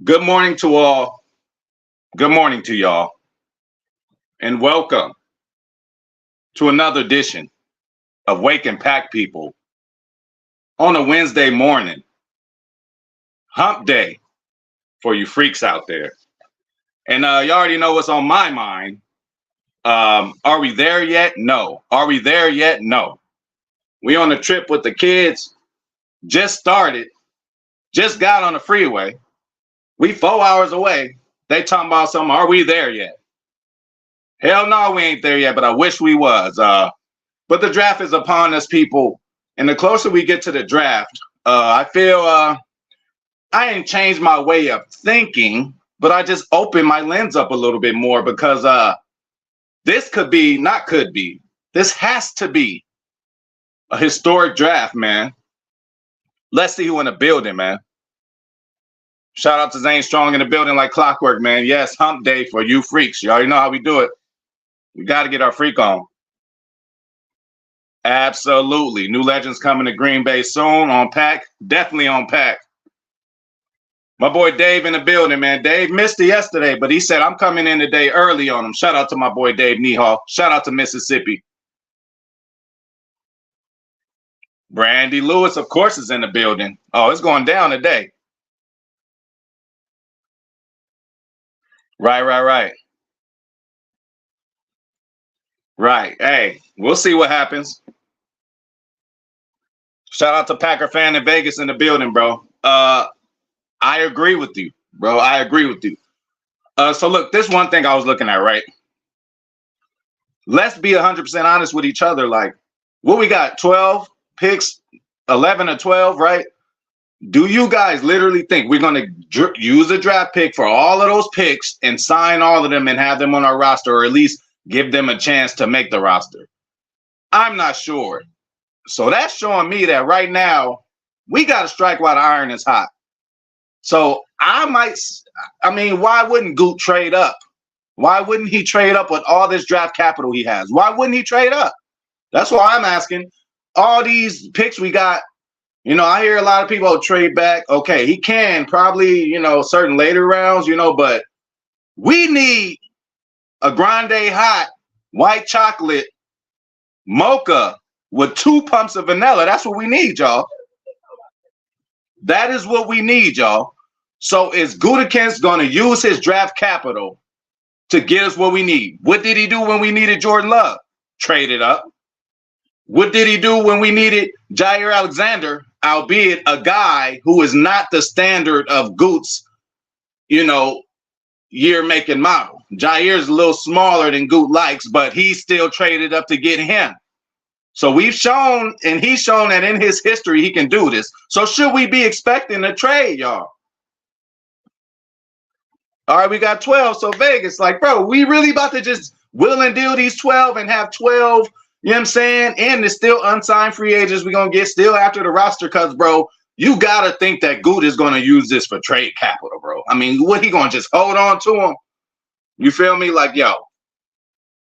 Good morning to all. Good morning to y'all. And welcome to another edition of Wake and Pack People on a Wednesday morning. Hump day for you freaks out there. And you already know what's on my mind. Are we there yet? No. Are we there yet? No. We on a trip with the kids. Just started. Just got on the freeway. We 4 hours away. They talking about something. Are we there yet? Hell no, we ain't there yet, but I wish we was. But the draft is upon us, people. And the closer we get to the draft, I feel I ain't changed my way of thinking, but I just opened my lens up a little bit more because this this has to be a historic draft, man. Let's see who in the building, man. Shout out to Zane Strong in the building like clockwork, man. Yes, hump day for you freaks. You already know how we do it. We got to get our freak on. Absolutely. New legends coming to Green Bay soon on pack. Definitely on pack. My boy Dave in the building, man. Dave missed it yesterday, but he said, I'm coming in today early on him. Shout out to my boy Dave Nehall. Shout out to Mississippi. Brandy Lewis, of course, is in the building. Oh, it's going down today. Right. Right. Hey, we'll see what happens. Shout out to Packer fan in Vegas in the building, bro. I agree with you, bro. I agree with you. So look, this one thing I was looking at, right? Let's be 100% honest with each other. Like, what we got? 12 picks, 11 or 12, right? Do you guys literally think we're going to use a draft pick for all of those picks and sign all of them and have them on our roster, or at least give them a chance to make the roster? I'm not sure. So that's showing me that right now we got to strike while the iron is hot. So why wouldn't Goot trade up? Why wouldn't he trade up with all this draft capital he has? Why wouldn't he trade up? That's why I'm asking. All these picks we got, I hear a lot of people trade back. Okay, he can probably, certain later rounds, but we need a grande hot white chocolate mocha with 2 pumps of vanilla. That's what we need, y'all. That is what we need, y'all. So is Gutekunst going to use his draft capital to get us what we need? What did he do when we needed Jordan Love? Traded up. What did he do when we needed Jair Alexander, albeit a guy who is not the standard of Goot's, year, make, and model? Jair's a little smaller than Goot likes, but he still traded up to get him. So we've shown, and he's shown that in his history he can do this. So should we be expecting a trade, y'all? All right, we got 12. So Vegas, like, bro, we really about to just will and deal these 12 and have 12, you know what I'm saying? And there's still unsigned free agents we're going to get still after the roster cuts, bro. You got to think that Goot is going to use this for trade capital, bro. I mean, what, he going to just hold on to him? You feel me? Like, yo,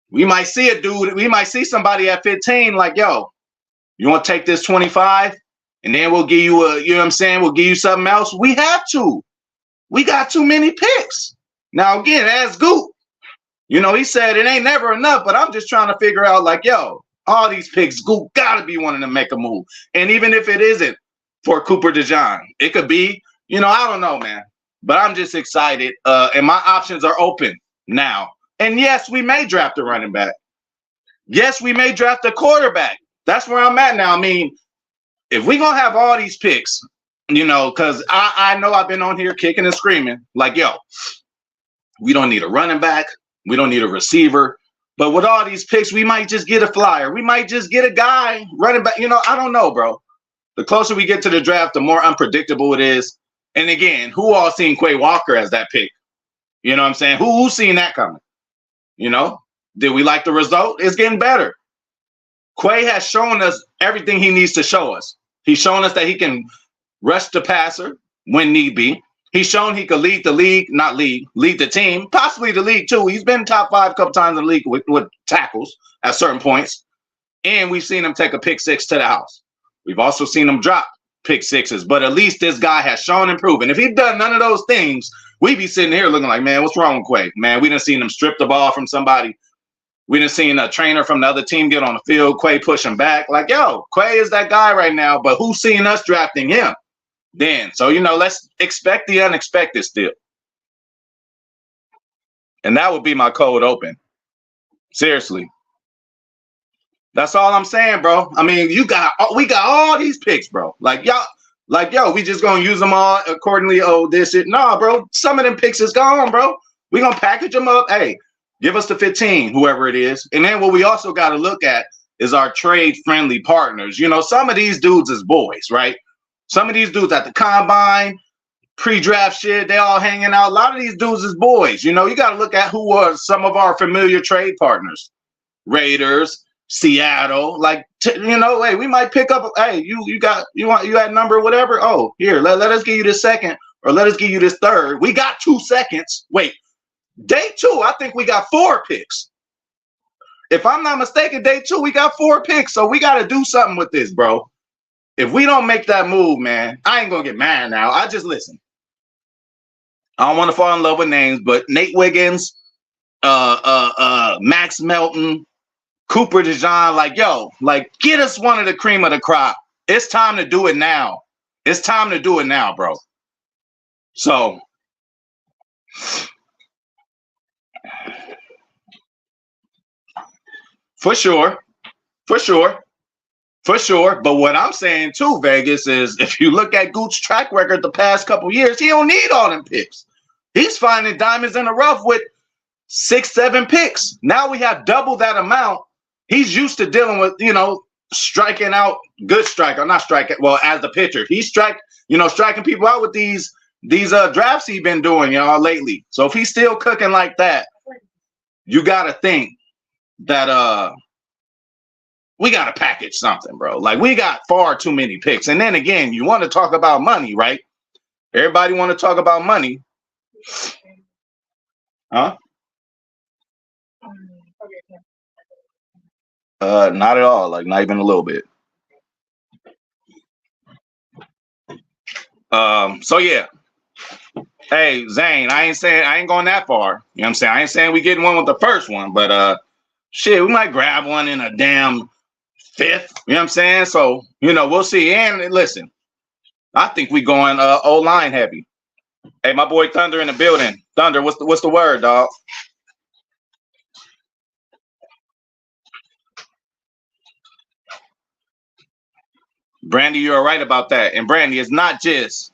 we might see a dude, we might see somebody at 15 like, yo, you want to take this 25 and then we'll give you we'll give you something else. We have to. We got too many picks. Now, again, as Goot, he said it ain't never enough, but I'm just trying to figure out, like, yo, all these picks, Goot got to be wanting to make a move. And even if it isn't for Cooper DeJean, it could be, I don't know, man. But I'm just excited, and my options are open now. And yes, we may draft a running back. Yes, we may draft a quarterback. That's where I'm at now. I mean, if we're going to have all these picks, because I know I've been on here kicking and screaming, like, yo, we don't need a running back. We don't need a receiver. But with all these picks, we might just get a flyer. We might just get a guy running back. I don't know, bro. The closer we get to the draft, the more unpredictable it is. And again, who all seen Quay Walker as that pick? You know what I'm saying? Who's seen that coming? Did we like the result? It's getting better. Quay has shown us everything he needs to show us. He's shown us that he can rush the passer when need be. He's shown he could lead the league, lead the team, possibly the league too. He's been top 5 a couple times in the league with tackles at certain points. And we've seen him take a pick 6 to the house. We've also seen him drop pick 6s, but at least this guy has shown and proven. If he'd done none of those things, we be sitting here looking like, man, what's wrong with Quay? Man, we done seen him strip the ball from somebody. We done seen a trainer from the other team get on the field, Quay push him back. Like, yo, Quay is that guy right now, but who's seeing us drafting him then? So, let's expect the unexpected still. And that would be my cold open. Seriously. That's all I'm saying, bro. I mean, we got all these picks, bro. Like, yo, we just gonna use them all accordingly. Oh, this it. Nah, bro. Some of them picks is gone, bro. We gonna package them up. Hey, give us the 15, whoever it is. And then what we also got to look at is our trade-friendly partners. Some of these dudes is boys, right? Some of these dudes at the combine, pre-draft shit, they all hanging out. A lot of these dudes is boys. You got to look at who are some of our familiar trade partners. Raiders, Seattle, hey, we might pick up. Hey, you had number whatever. Oh, here, let us give you this second, or let us give you this third. We got 2 seconds. Wait, day 2, I think we got 4 picks. If I'm not mistaken, day 2 we got 4 picks. So we got to do something with this, bro. If we don't make that move, man, I ain't gonna get mad now. I just listen. I don't want to fall in love with names, but Nate Wiggins, Max Melton, Cooper DeJean, get us one of the cream of the crop. It's time to do it now. It's time to do it now, bro. So, for sure. But what I'm saying too, Vegas, is if you look at Goot's track record the past couple years, he don't need all them picks. He's finding diamonds in the rough with 6, 7 picks. Now we have double that amount. He's used to dealing with, striking out good striker, not striking. Well, as the pitcher, he's striking people out with these drafts he's been doing, lately. So if he's still cooking like that, you got to think that we got to package something, bro. We got far too many picks. And then again, you want to talk about money, right? Everybody want to talk about money. Huh? Not at all. Not even a little bit. So yeah. Hey, Zane, I ain't going that far. You know what I'm saying? I ain't saying we getting one with the first one, but shit, we might grab one in a damn 5th. You know what I'm saying? So, we'll see. And listen, I think we going O-line heavy. Hey, my boy Thunder in the building. Thunder, what's the word, dog? Brandy, you're right about that. And Brandy, it's not just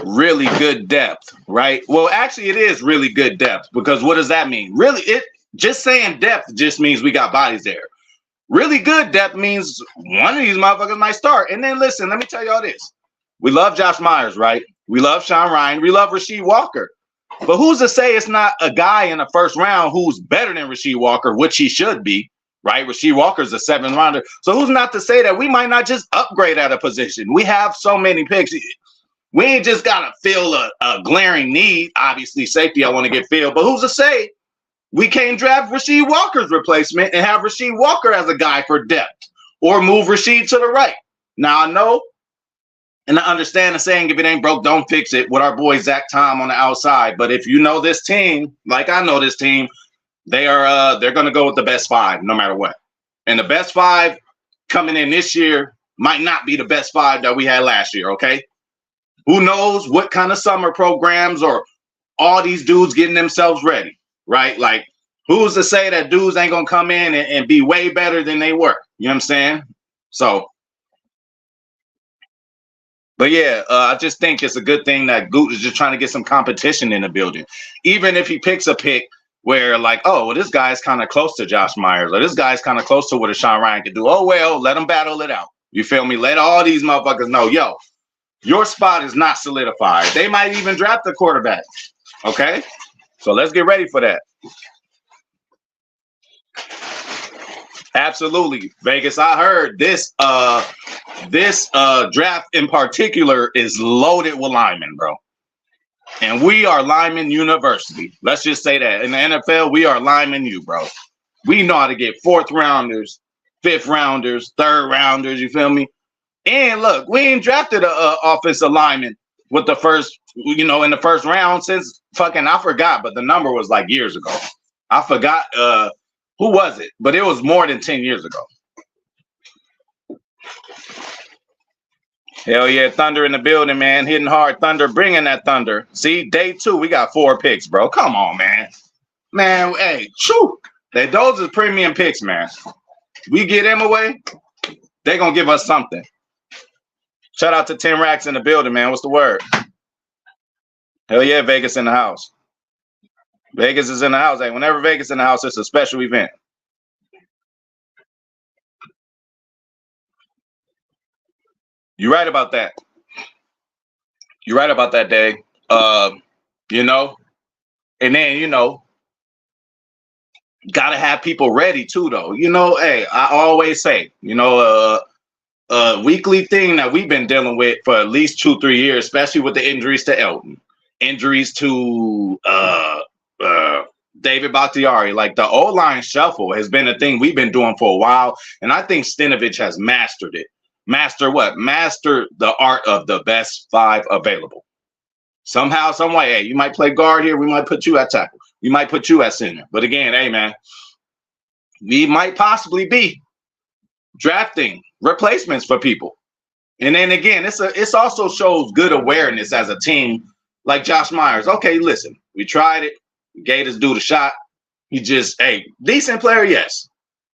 really good depth, right? Well, actually, it is really good depth, because what does that mean? Really, just saying depth just means we got bodies there. Really good depth means one of these motherfuckers might start. And then listen, let me tell y'all this. We love Josh Myers, right? We love Sean Ryan. We love Rasheed Walker. But who's to say it's not a guy in the first round who's better than Rasheed Walker, which he should be, right? Rasheed Walker's a 7th rounder. So who's not to say that we might not just upgrade at a position? We have so many picks. We ain't just got to fill a glaring need. Obviously, safety, I want to get filled. But who's to say we can't draft Rasheed Walker's replacement and have Rasheed Walker as a guy for depth, or move Rasheed to the right? Now, I know and I understand the saying, if it ain't broke, don't fix it, with our boy Zach Tom on the outside. But if you know this team, like I know this team, they're going to go with the best 5 no matter what. And the best 5 coming in this year might not be the best 5 that we had last year, okay? Who knows what kind of summer programs or all these dudes getting themselves ready, right? Who's to say that dudes ain't going to come in and be way better than they were? You know what I'm saying? So, but yeah, I just think it's a good thing that Goot is just trying to get some competition in the building. Even if he picks a pick where oh, well, this guy's kind of close to Josh Myers, or this guy's kind of close to what a Sean Ryan could do. Oh, well, let them battle it out. You feel me? Let all these motherfuckers know, yo, your spot is not solidified. They might even draft the quarterback. Okay? So let's get ready for that. Absolutely. Vegas, I heard this draft in particular is loaded with linemen, bro. And we are lineman university. Let's just say that. In the NFL, we are lineman U, bro. We know how to get 4th rounders, 5th rounders, 3rd rounders, you feel me? And look, we ain't drafted an offensive lineman with the first, in the first round since fucking, I forgot, but the number was like years ago. I forgot who was it, but it was more than 10 years ago. Hell yeah, Thunder in the building, man. Hitting hard. Thunder, bringing that Thunder. See, day 2, we got 4 picks, bro. Come on, man. Man, hey, shoo. Those are premium picks, man. We get them away, they're going to give us something. Shout out to 10 Racks in the building, man. What's the word? Hell yeah, Vegas in the house. Vegas is in the house. Hey, whenever Vegas in the house, it's a special event. You're right about that. You're right about that, Dave. And then, gotta have people ready too, though. Hey, I always say, a weekly thing that we've been dealing with for at least 2-3 years, especially with the injuries to Elton, injuries to David Bakhtiari. Like, the O-line shuffle has been a thing we've been doing for a while, and I think Stenavich has mastered it. Master what? Master the art of the best 5 available. Somehow, some way, hey, you might play guard here. We might put you at tackle. We might put you at center. But again, hey, man, we might possibly be drafting replacements for people. And then again, it's also shows good awareness as a team, like Josh Myers. Okay, listen, we tried it. We gave this dude a shot. He just, decent player, yes.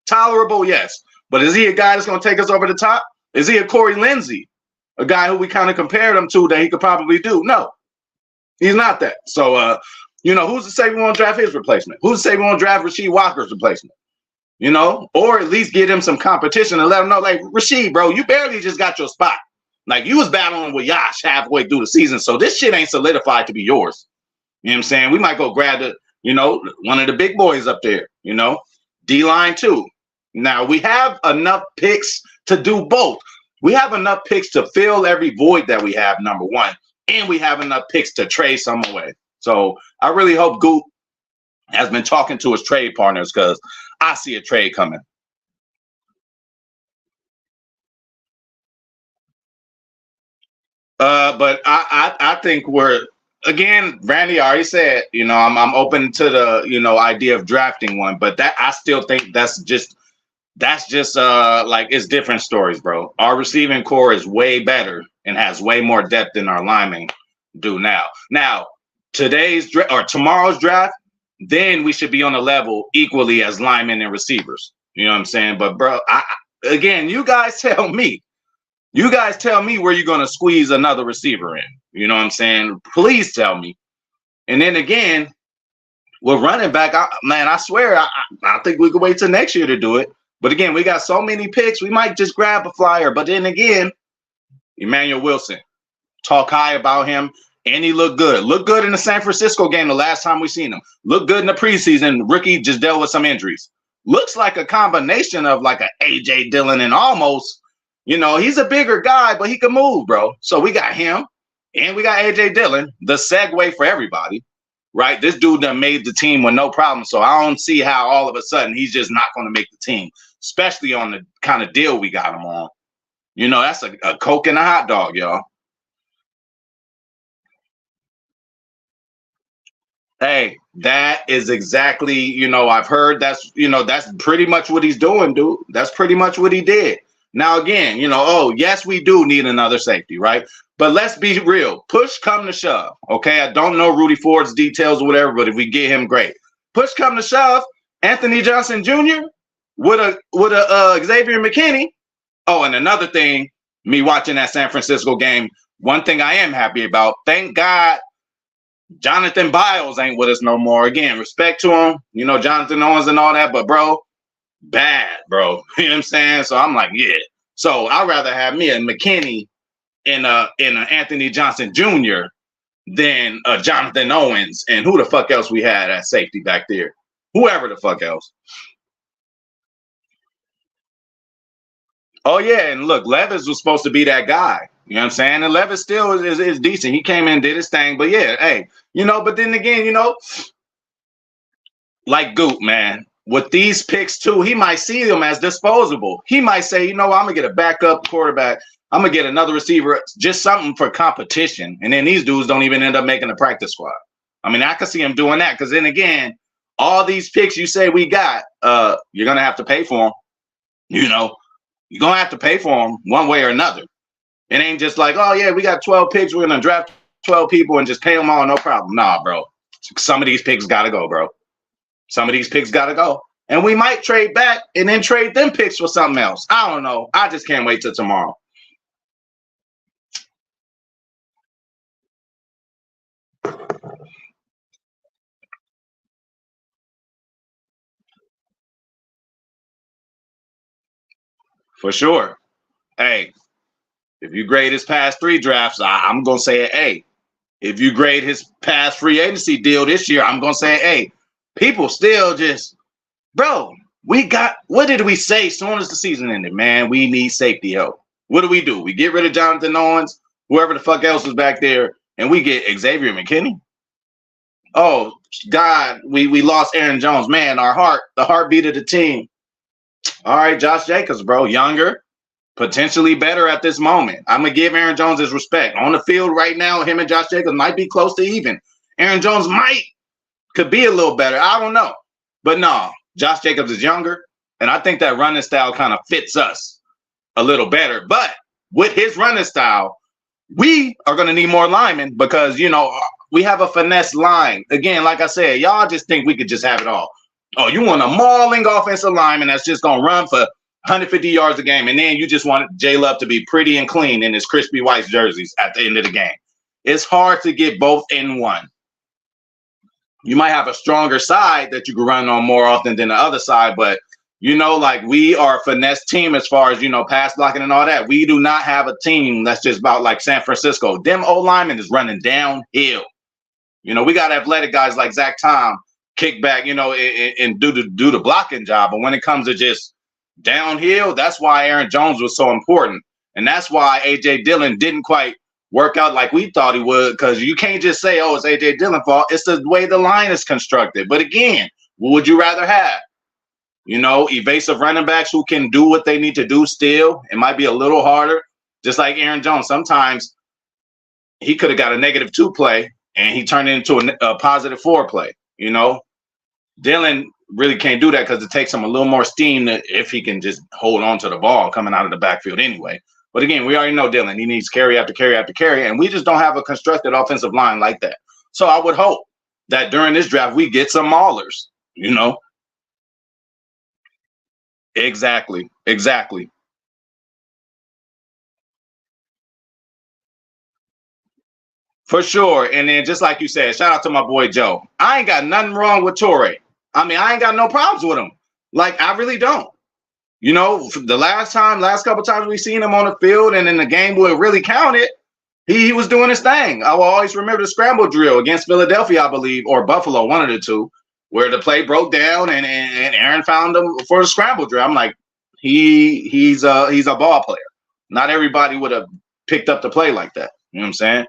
Tolerable, yes. But is he a guy that's going to take us over the top? Is he a Corey Lindsey, a guy who we kind of compared him to that he could probably do? No, he's not that. So, who's to say we want to draft his replacement? Who's to say we want to draft Rasheed Walker's replacement? Or at least get him some competition and let him know, like, Rasheed, bro, you barely just got your spot. Like, you was battling with Yash halfway through the season, so this shit ain't solidified to be yours. You know what I'm saying? We might go grab one of the big boys up there, D-line too. Now, we have enough picks to do both. We have enough picks to fill every void that we have, number one, and we have enough picks to trade some away. So I really hope Goot has been talking to his trade partners, because I see a trade coming. But I think Randy already said, I'm open to the, idea of drafting one, but that I still think that's just like, it's different stories, bro. Our receiving core is way better and has way more depth than our linemen do now. Now, tomorrow's draft, then we should be on a level equally as linemen and receivers. You know what I'm saying? But bro, again, you guys tell me where you're going to squeeze another receiver in. You know what I'm saying? Please tell me. And then again, with running back, I swear, I think we could wait till next year to do it. But again, we got so many picks, we might just grab a flyer. But then again, Emmanuel Wilson, talk high about him, and he looked good. Looked good in the San Francisco game the last time we seen him. Looked good in the preseason. Rookie just dealt with some injuries. Looks like a combination of like a A.J. Dillon and almost, he's a bigger guy, but he can move, bro. So we got him, and we got A.J. Dillon, the segue for everybody. Right, this dude done made the team with no problem, so I don't see how all of a sudden he's just not going to make the team, especially on the kind of deal we got him on. That's a Coke and a hot dog, y'all. Hey, that is exactly, I've heard that's pretty much what he's doing, dude. That's pretty much what he did. Now, again, yes, we do need another safety, right? But let's be real. Push come to shove, okay? I don't know Rudy Ford's details or whatever, but if we get him, great. Push come to shove, Anthony Johnson Jr. with a Xavier McKinney. Oh, and another thing, me watching that San Francisco game, one thing I am happy about, thank God Jonathan Biles ain't with us no more. Again, respect to him, Jonathan Owens and all that, but bro, bad, bro. You know what I'm saying? So I'm like, yeah. So I'd rather have me a McKinney in a Anthony Johnson Jr. than Jonathan Owens and who the fuck else we had at safety back there. Whoever the fuck else. Oh, yeah, and look, Levis was supposed to be that guy. You know what I'm saying? And Levis still is decent. He came in, did his thing. But, yeah, hey, but then again, like Goot, man, with these picks, too, he might see them as disposable. He might say, I'm going to get a backup quarterback. I'm gonna get another receiver, just something for competition. And then these dudes don't even end up making the practice squad. I mean, I can see him doing that because then again, all these picks you say we got, you're gonna have to pay for them. You know, you're gonna have to pay for them one way or another. It ain't just like, oh yeah, we got 12 picks, we're gonna draft 12 people and just pay them all, no problem. Nah, bro. Some of these picks gotta go, bro. Some of these picks gotta go. And we might trade back and then trade them picks for something else. I don't know. I just can't wait till tomorrow. For sure. Hey, if you grade his past 3 drafts, I'm going to say an A. If you grade his past free agency deal this year, I'm going to say an A. People still just, bro, what did we say as soon as the season ended? Man, we need safety help. What do? We get rid of Jonathan Owens, whoever the fuck else was back there, and we get Xavier McKinney. Oh, God, we lost Aaron Jones. Man, the heartbeat of the team. All right, Josh Jacobs, bro, younger, potentially better at this moment. I'm going to give Aaron Jones his respect. On the field right now, him and Josh Jacobs might be close to even. Aaron Jones could be a little better. I don't know. But no, Josh Jacobs is younger, and I think that running style kind of fits us a little better. But with his running style, we are going to need more linemen because, we have a finesse line. Again, like I said, y'all just think we could just have it all. Oh, you want a mauling offensive lineman that's just going to run for 150 yards a game, and then you just want J Love to be pretty and clean in his crispy white jerseys at the end of the game. It's hard to get both in one. You might have a stronger side that you can run on more often than the other side, but like we are a finesse team as far as, pass blocking and all that. We do not have a team that's just about like San Francisco. Them old linemen is running downhill. We got athletic guys like Zach Tom kick back, and do the blocking job. But when it comes to just downhill, that's why Aaron Jones was so important. And that's why A.J. Dillon didn't quite work out like we thought he would, because you can't just say, oh, it's A.J. Dillon's fault. It's the way the line is constructed. But again, what would you rather have? Evasive running backs who can do what they need to do still. It might be a little harder. Just like Aaron Jones, sometimes he could have got a -2 play and he turned it into a +4 play. Dillon really can't do that because it takes him a little more steam if he can just hold on to the ball coming out of the backfield anyway. But again, we already know Dillon. He needs carry after carry after carry, and we just don't have a constructed offensive line like that. So I would hope that during this draft we get some maulers, Exactly. For sure. And then just like you said, shout out to my boy Joe. I ain't got nothing wrong with Torrey. I mean, I ain't got no problems with him. Like, I really don't. The last couple times we seen him on the field and in the game where it really counted, he was doing his thing. I will always remember the scramble drill against Philadelphia, I believe, or Buffalo, one of the two, where the play broke down and Aaron found him for the scramble drill. I'm like, he's a ball player. Not everybody would have picked up the play like that. You know what I'm saying?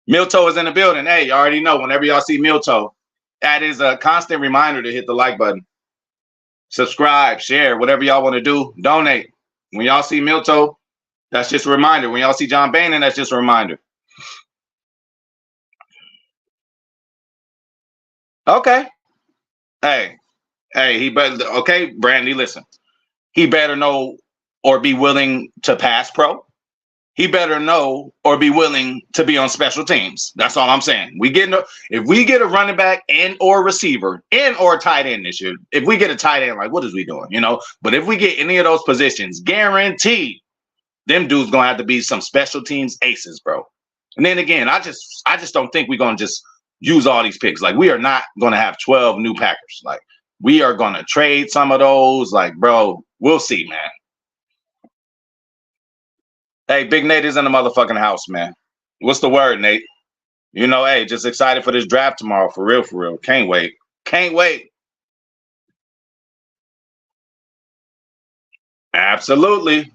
Milto is in the building. Hey, you already know, whenever y'all see Milto, that is a constant reminder to hit the like button. Subscribe, share, whatever y'all want to do. Donate. When y'all see Milto, that's just a reminder. When y'all see John Boehner, that's just a reminder. Okay. Hey, he better. Okay, Brandy, listen. He better know or be willing to pass pro. He better know or be willing to be on special teams. That's all I'm saying. If we get a running back and or receiver and or tight end this year, if we get a tight end, like, what is we doing? But if we get any of those positions, guaranteed, them dudes gonna have to be some special teams aces, bro. And then again, I just don't think we're gonna just use all these picks. Like, we are not gonna have 12 new Packers. Like, we are gonna trade some of those. Like, bro, we'll see, man. Hey, Big Nate is in the motherfucking house, man. What's the word, Nate? Hey, just excited for this draft tomorrow. For real. Can't wait. Absolutely.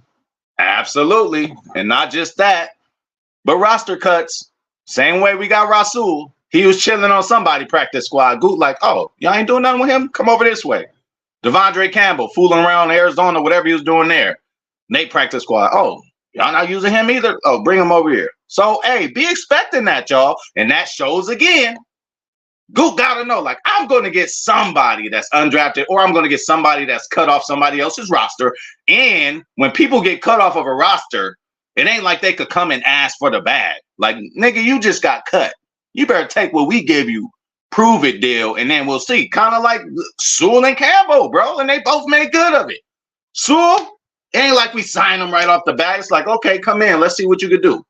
And not just that, but roster cuts. Same way we got Rasul. He was chilling on somebody practice squad. Goot like, oh, y'all ain't doing nothing with him? Come over this way. Devondre Campbell fooling around Arizona, whatever he was doing there. Nate practice squad. Oh, y'all not using him either? Oh, bring him over here. So, hey, be expecting that, y'all. And that shows again. Goop gotta know, like, I'm going to get somebody that's undrafted, or I'm going to get somebody that's cut off somebody else's roster. And when people get cut off of a roster, it ain't like they could come and ask for the bag. Like, nigga, you just got cut. You better take what we give you, prove it deal, and then we'll see. Kind of like Sewell and Campbell, bro, and they both made good of it. Sewell, it ain't like we signed him right off the bat. It's like, okay, come in, let's see what you could do. As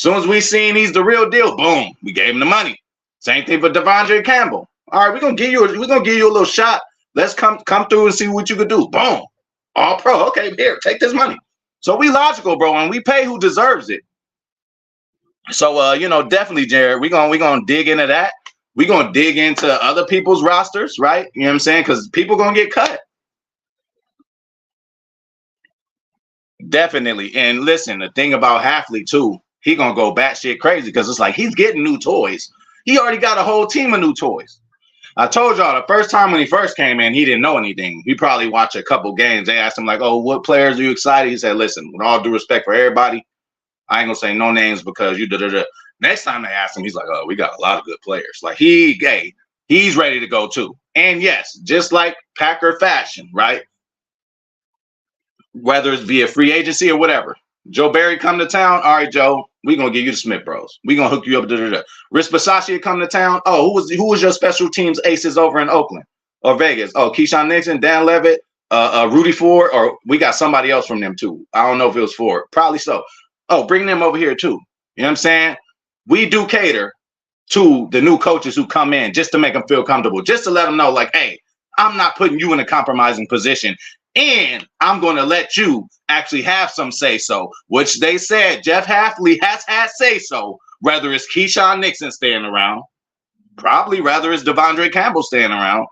soon as we seen he's the real deal, boom, we gave him the money. Same thing for Devondre Campbell. All right, we're gonna give you a little shot. Let's come through and see what you could do. Boom, all pro. Okay, here, take this money. So we logical, bro, and we pay who deserves it. So definitely, Jared, we're gonna dig into that. We're gonna dig into other people's rosters, right? You know what I'm saying? Because people gonna get cut. Definitely. And listen, the thing about Hafley too, he gonna go batshit crazy because it's like he's getting new toys. He already got a whole team of new toys. I told y'all the first time when he first came in, he didn't know anything. He probably watched a couple games. They asked him like, "Oh, what players are you excited?" He said, "Listen, with all due respect for everybody, I ain't gonna say no names because you da-da-da." Next time they asked him, he's like, "Oh, we got a lot of good players." Like he's ready to go too. And yes, just like Packer fashion, right? Whether it's via free agency or whatever. Joe Barry come to town. All right, Joe, we gonna give you the Smith Bros. We gonna hook you up. Rich Bisaccia come to town. Oh, who was your special teams aces over in Oakland or Vegas? Oh, Keyshawn Nixon, Dan Levitt, Rudy Ford, or we got somebody else from them too. I don't know if it was Ford. Probably so. Oh, bring them over here too. You know what I'm saying? We do cater to the new coaches who come in just to make them feel comfortable, just to let them know, like, hey, I'm not putting you in a compromising position. And I'm going to let you actually have some say-so, which they said Jeff Hafley has had say-so, whether it's Keyshawn Nixon staying around, probably rather it's Devondre Campbell staying around,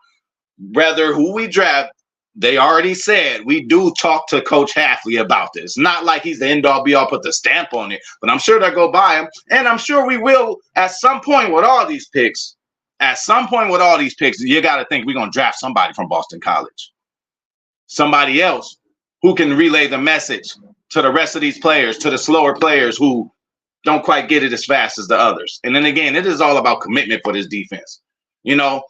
rather who we draft. They already said we do talk to Coach Hafley about this. Not like he's the end-all be-all, put the stamp on it, but I'm sure they'll go by him. And I'm sure we will at some point with all these picks. At some point with all these picks, you got to think we're going to draft somebody from Boston College. Somebody else who can relay the message to the rest of these players, to the slower players who don't quite get it as fast as the others. And then again, it is all about commitment for this defense. You know,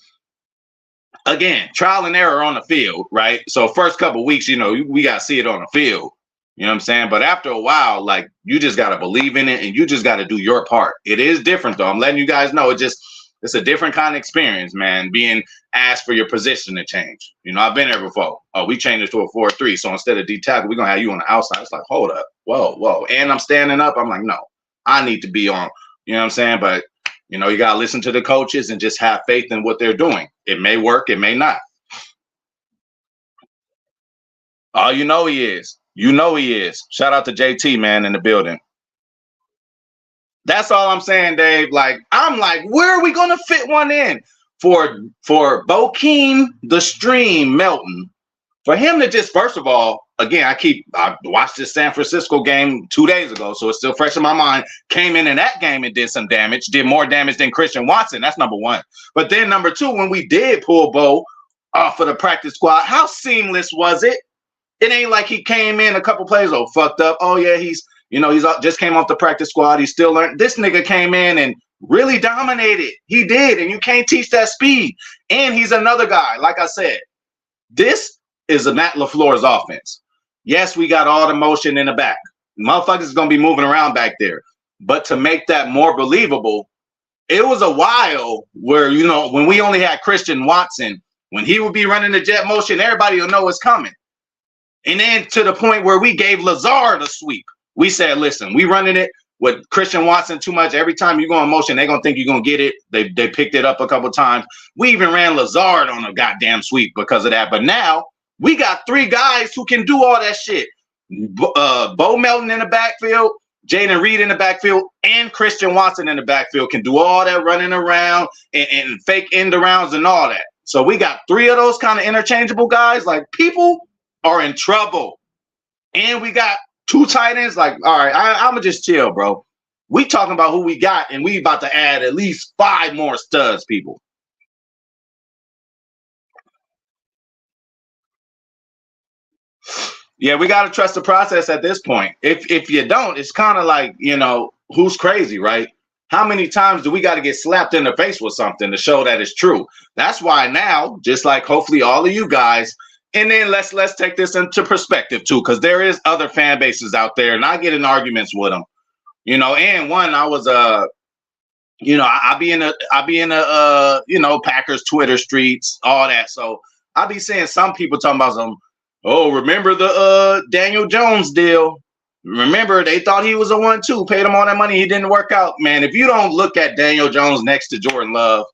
again, trial and error on the field, right? So first couple of weeks, we got to see it on the field. You know what I'm saying? But after a while, like, you just got to believe in it and you just got to do your part. It is different, though. I'm letting you guys know it's a different kind of experience, man, being asked for your position to change. I've been there before. Oh, we changed it to a 4-3. So instead of D tackle, we're going to have you on the outside. It's like, hold up. Whoa. And I'm standing up. I'm like, no, I need to be on. You know what I'm saying? But, you got to listen to the coaches and just have faith in what they're doing. It may work. It may not. Oh, he is. He is. Shout out to JT, man, in the building. That's all I'm saying, Dave. Like, I'm like, where are we going to fit one in? For Bokeem the Stream Melton, for him to just, first of all, again, I watched this San Francisco game 2 days ago, so it's still fresh in my mind. Came in that game and did some damage, did more damage than Christian Watson. That's number one. But then number two, when we did pull Bo off of the practice squad, how seamless was it? It ain't like he came in a couple plays, fucked up. Oh, yeah, he's just came off the practice squad. He still learned. This nigga came in and really dominated. He did, and you can't teach that speed. And he's another guy. Like I said, this is a Matt LaFleur's offense. Yes, we got all the motion in the back. Motherfuckers is going to be moving around back there. But to make that more believable, it was a while where, when we only had Christian Watson, when he would be running the jet motion, everybody will know it's coming. And then to the point where we gave Lazard a sweep. We said, listen, we running it with Christian Watson too much. Every time you go in motion, they're going to think you're going to get it. They picked it up a couple times. We even ran Lazard on a goddamn sweep because of that. But now we got three guys who can do all that shit. Bo Melton in the backfield, Jaden Reed in the backfield, and Christian Watson in the backfield can do all that running around and fake end arounds and all that. So we got three of those kind of interchangeable guys. Like, people are in trouble. And we got two tight ends. Like, all right, I'm going to just chill, bro. We talking about who we got, and we about to add at least 5 more studs, people. Yeah, we got to trust the process at this point. If you don't, it's kind of like, who's crazy, right? How many times do we got to get slapped in the face with something to show that it's true? That's why now, just like hopefully all of you guys, and then let's take this into perspective too, because there is other fan bases out there, and I get in arguments with them, And one, I was I be in the Packers Twitter streets, all that. So I be seeing some people talking about some. Oh, remember the Daniel Jones deal? Remember, they thought he was a 1-2, paid him all that money. He didn't work out. Man, if you don't look at Daniel Jones next to Jordan Love,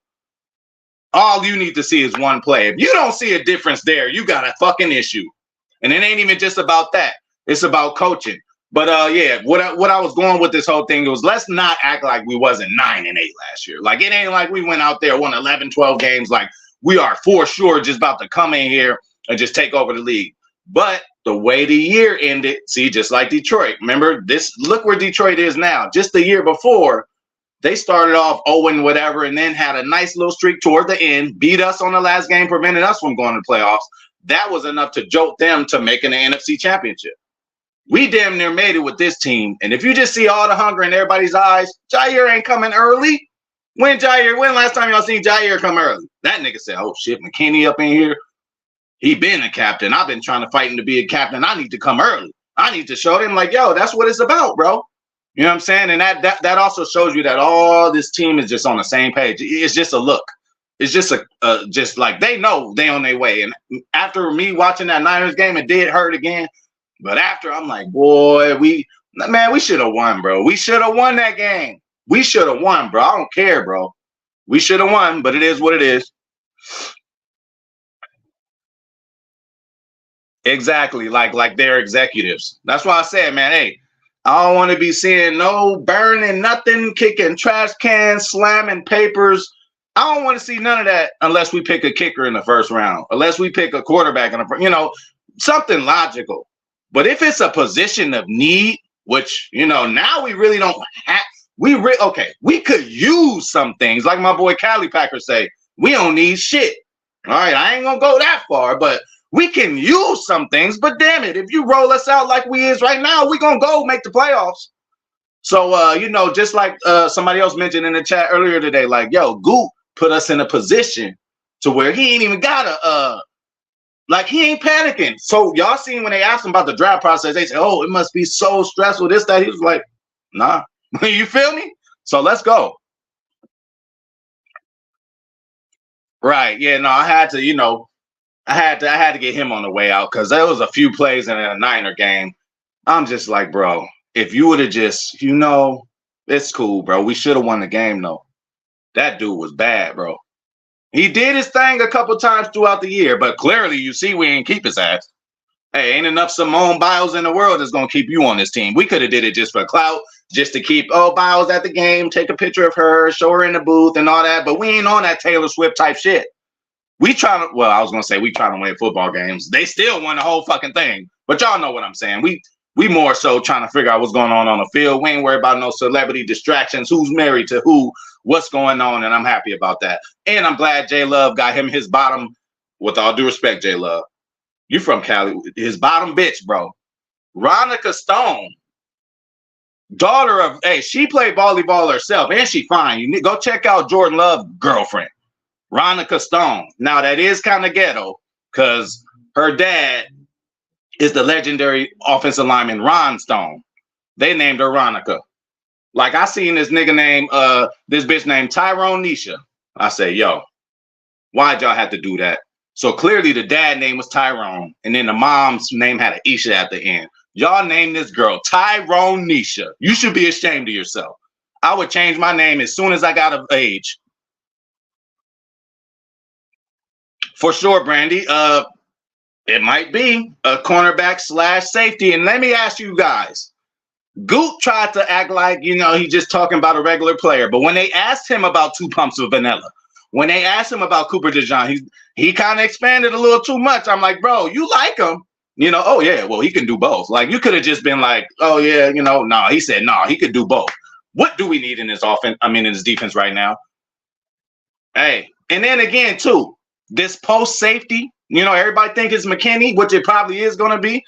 all you need to see is one play. If you don't see a difference there, you got a fucking issue. And it ain't even just about that. It's about coaching. But yeah, what I was going with this whole thing was, let's not act like we wasn't 9-8 last year. Like, it ain't like we went out there, won 11, 12 games. Like, we are for sure just about to come in here and just take over the league. But the way the year ended, see, just like Detroit. Remember this? Look where Detroit is now. Just the year before, they started off 0 whatever, and then had a nice little streak toward the end, beat us on the last game, prevented us from going to the playoffs. That was enough to jolt them to making the NFC Championship. We damn near made it with this team. And if you just see all the hunger in everybody's eyes, Jair ain't coming early. When last time y'all seen Jair come early? That nigga said, oh shit, McKinney up in here. He been a captain. I've been trying to fight him to be a captain. I need to come early. I need to show them, like, yo, that's what it's about, bro. You know what I'm saying? And that also shows you that all this team is just on the same page. It's just a look. It's just just like they know they on their way. And after me watching that Niners game, it did hurt again. But after, I'm like, boy, we should have won, bro. We should have won that game. We should have won, bro. I don't care, bro. We should have won, but it is what it is. Exactly, like they're executives. That's why I said, man, hey, I don't want to be seeing no burning nothing, kicking trash cans, slamming papers. I don't want to see none of that unless we pick a kicker in the first round, unless we pick a quarterback in the something logical. But if it's a position of need, which now we really don't have, we could use some things, like my boy Cali Packer say. We don't need shit. All right, I ain't gonna go that far, but we can use some things, but damn it, if you roll us out like we is right now, we gonna go make the playoffs. So, just like somebody else mentioned in the chat earlier today, like, yo, Goop put us in a position to where he ain't even got he ain't panicking. So y'all seen when they asked him about the draft process, they said, oh, it must be so stressful, this, that. He was like, nah, you feel me? So let's go. Right, yeah, no, I had to, I had to get him on the way out, because there was a few plays in a Niner game. I'm just like, bro, if you would have just, it's cool, bro. We should have won the game, though. That dude was bad, bro. He did his thing a couple times throughout the year, but clearly you see we ain't keep his ass. Hey, ain't enough Simone Biles in the world that's going to keep you on this team. We could have did it just for clout, just to keep, Biles at the game, take a picture of her, show her in the booth and all that, but we ain't on that Taylor Swift type shit. We trying to win football games. They still won the whole fucking thing. But y'all know what I'm saying. We more so trying to figure out what's going on the field. We ain't worried about no celebrity distractions, who's married to who, what's going on, and I'm happy about that. And I'm glad J Love got him his bottom, with all due respect, J Love. You from Cali, his bottom bitch, bro. Ronica Stone, daughter of, she played volleyball herself, and she fine. You need go check out Jordan Love's girlfriend. Ronica Stone. Now, that is kind of ghetto, because her dad is the legendary offensive lineman Ron Stone. They named her Ronica. Like, I seen this bitch named Tyrone Nisha. I say, yo, why'd y'all have to do that? So clearly the dad name was Tyrone, and then the mom's name had an Isha at the end. Y'all named this girl Tyrone Nisha. You should be ashamed of yourself. I would change my name as soon as I got of age. For sure, Brandy. It might be a cornerback / safety. And let me ask you guys, Goop tried to act like, he's just talking about a regular player. But when they asked him about 2 pumps of vanilla, when they asked him about Cooper DeJean, he kind of expanded a little too much. I'm like, bro, you like him. Oh, yeah, well, he can do both. Like, you could have just been like, oh, yeah, no. He said, no, he could do both. What do we need in his offense? I mean, in his defense right now? Hey, and then again, too, this post safety, everybody think it's McKinney, which it probably is going to be.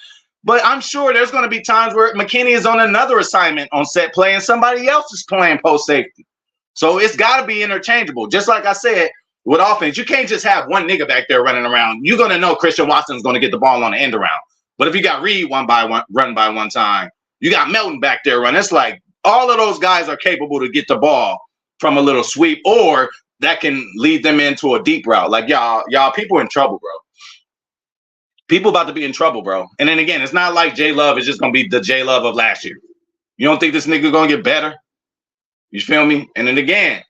But I'm sure there's going to be times where McKinney is on another assignment on set play and somebody else is playing post safety. So it's got to be interchangeable. Just like I said, with offense, you can't just have one nigga back there running around. You're going to know Christian Watson's going to get the ball on the end around. But if you got Reed run by one time, you got Melton back there running. It's like all of those guys are capable to get the ball from a little sweep, or that can lead them into a deep route. Like y'all people in trouble, bro. People about to be in trouble, bro. And then again, it's not like J Love is just going to be the J Love of last year. You don't think this nigga going to get better? You feel me? And then again,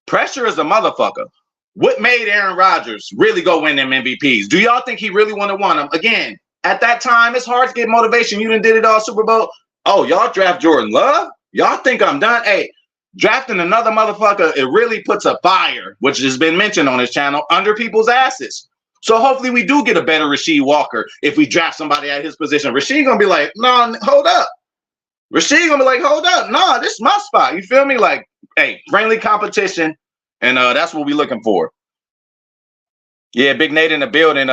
pressure is a motherfucker. What made Aaron Rodgers really go win them MVPs? Do y'all think he really want to win them? Again, at that time, it's hard to get motivation. You done did it all Super Bowl. Oh, y'all draft Jordan Love? Y'all think I'm done? Hey, drafting another motherfucker, it really puts a fire, which has been mentioned on this channel, under people's asses. So hopefully we do get a better Rasheed Walker if we draft somebody at his position. Rasheed gonna be like, no, hold up. Rasheed gonna be like, hold up. No, this is my spot. You feel me? Like, hey, friendly competition. And that's what we looking for. Yeah, Big Nate in the building.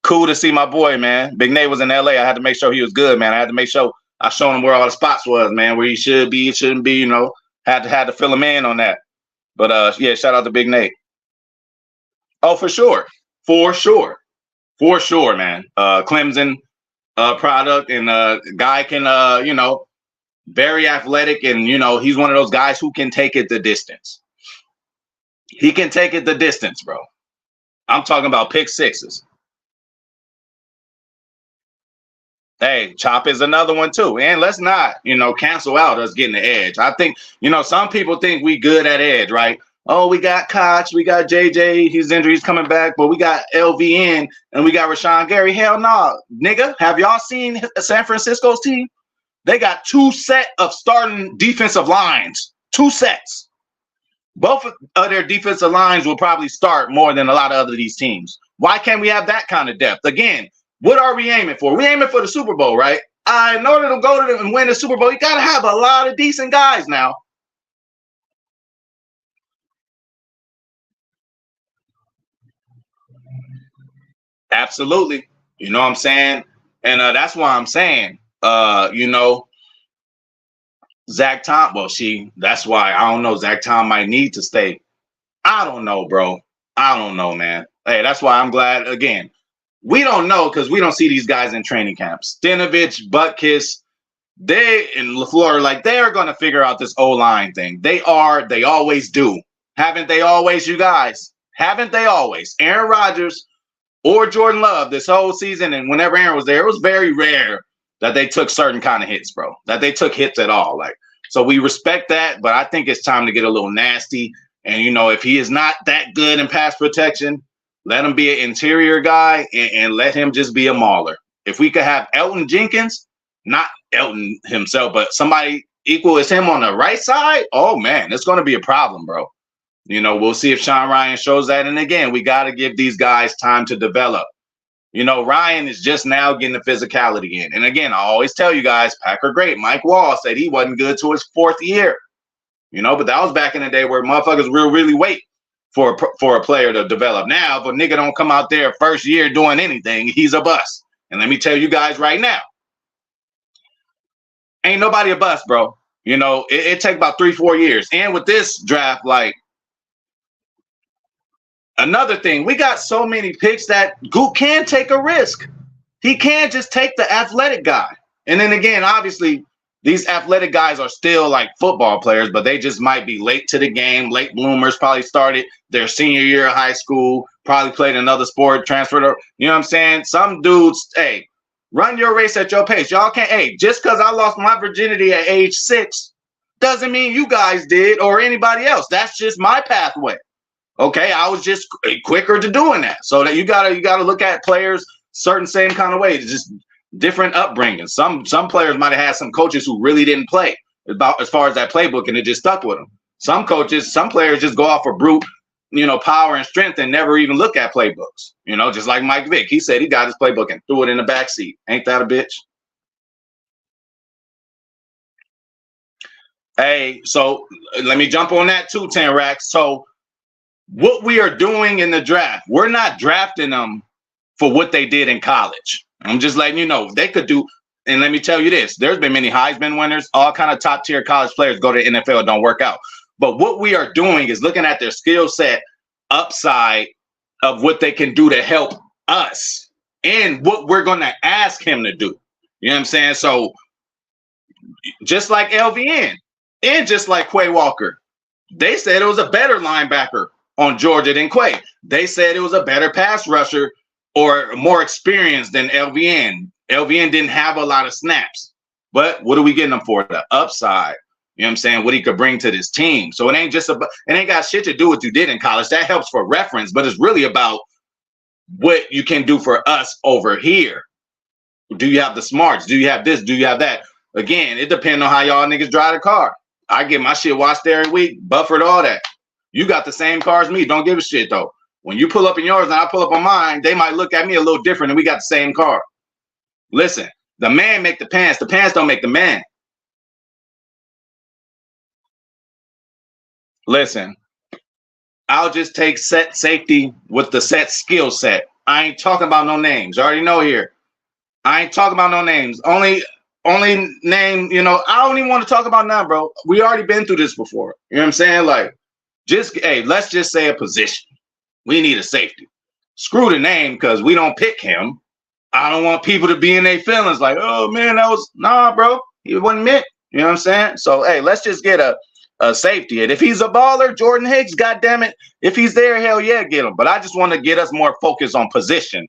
Cool to see my boy, man. Big Nate was in LA. I had to make sure he was good, man. I had to make sure I showed him where all the spots was, man, where he should be, shouldn't be, you know. Had to fill him in on that. But yeah, shout out to Big Nate. Oh, for sure. For sure, man. Clemson product, and guy can you know, very athletic, and you know, he's one of those guys who can take it the distance. He can take it the distance, bro. I'm talking about pick sixes. Hey, Chop is another one too. And let's not, you know, cancel out us getting the edge. I think, you know, some people think we good at edge, right? Oh, we got Koch, we got JJ, his injury's coming back, but we got LVN and we got Rashawn Gary. Hell no, nigga. Have y'all seen San Francisco's team? They got 2 sets of starting defensive lines. 2 sets. Both of their defensive lines will probably start more than a lot of other these teams. Why can't we have that kind of depth? Again, what are we aiming for? We're aiming for the Super Bowl, right? In order to go to and win the Super Bowl, you got to have a lot of decent guys now. Absolutely. You know what I'm saying? And that's why I'm saying, you know, Zach Tom, well, that's why I don't know. Zach Tom might need to stay. I don't know, bro. I don't know, man. Hey, that's why I'm glad. Again, we don't know because we don't see these guys in training camps. Stinovich, Butkus, they and LaFleur, like, they are going to figure out this O-line thing. They always do. Haven't they always, you guys? Haven't they always? Aaron Rodgers or Jordan Love this whole season, and whenever Aaron was there, it was very rare that they took certain kind of hits, bro. That they took hits at all. Like, so we respect that, but I think it's time to get a little nasty. And, you know, if he is not that good in pass protection, let him be an interior guy and let him just be a mauler. If we could have Elton Jenkins, not Elton himself, but somebody equal as him on the right side, oh, man, it's going to be a problem, bro. You know, we'll see if Sean Ryan shows that. And again, we got to give these guys time to develop. You know, Ryan is just now getting the physicality in. And again, I always tell you guys, Packer great. Mike Wall said he wasn't good to his 4th year. You know, but that was back in the day where motherfuckers really wait for a player to develop. Now, if a nigga don't come out there first year doing anything, he's a bust. And let me tell you guys right now, ain't nobody a bust, bro. You know, it take about 3-4 years. And with this draft, like, another thing, we got so many picks that Goop can take a risk. He can't just take the athletic guy. And then again, obviously, these athletic guys are still like football players, but they just might be late to the game, late bloomers, probably started their senior year of high school, probably played another sport, transferred to, you know what I'm saying? Some dudes, hey, run your race at your pace. Y'all can't, hey, just because I lost my virginity at age 6 doesn't mean you guys did or anybody else. That's just my pathway. Okay, I was just quicker to doing that. So that you gotta look at players certain same kind of ways, just different upbringing. Some players might have had some coaches who really didn't play about as far as that playbook, and it just stuck with them. Some players just go off of brute, you know, power and strength and never even look at playbooks. You know, just like Mike Vick. He said he got his playbook and threw it in the backseat. Ain't that a bitch? Hey, so let me jump on that too, 10 racks. So what we are doing in the draft, we're not drafting them for what they did in college. I'm just letting you know they could do. And let me tell you this: there's been many Heisman winners, all kind of top tier college players go to the NFL, don't work out. But what we are doing is looking at their skill set, upside of what they can do to help us, and what we're going to ask him to do. You know what I'm saying? So just like LVN and just like Quay Walker, they said it was a better linebacker on Georgia than Quay. They said it was a better pass rusher or more experienced than LVN. LVN didn't have a lot of snaps. But what are we getting him for? The upside. You know what I'm saying? What he could bring to this team. So it ain't just about, it ain't got shit to do with what you did in college. That helps for reference, but it's really about what you can do for us over here. Do you have the smarts? Do you have this? Do you have that? Again, it depends on how y'all niggas drive the car. I get my shit washed every week, buffered, all that. You got the same car as me. Don't give a shit, though. When you pull up in yours and I pull up on mine, they might look at me a little different and we got the same car. Listen, the man make the pants. The pants don't make the man. Listen, I'll just take set safety with the set skill set. I ain't talking about no names. You already know here. I ain't talking about no names. Only name, you know, I don't even want to talk about now, bro. We already been through this before. You know what I'm saying? Like, just, hey, let's just say a position. We need a safety. Screw the name because we don't pick him. I don't want people to be in their feelings like, oh, man, that was, nah, bro. He wasn't meant. You know what I'm saying? So, hey, let's just get a safety. And if he's a baller, Jordan Hicks, goddamn it, if he's there, hell yeah, get him. But I just want to get us more focused on position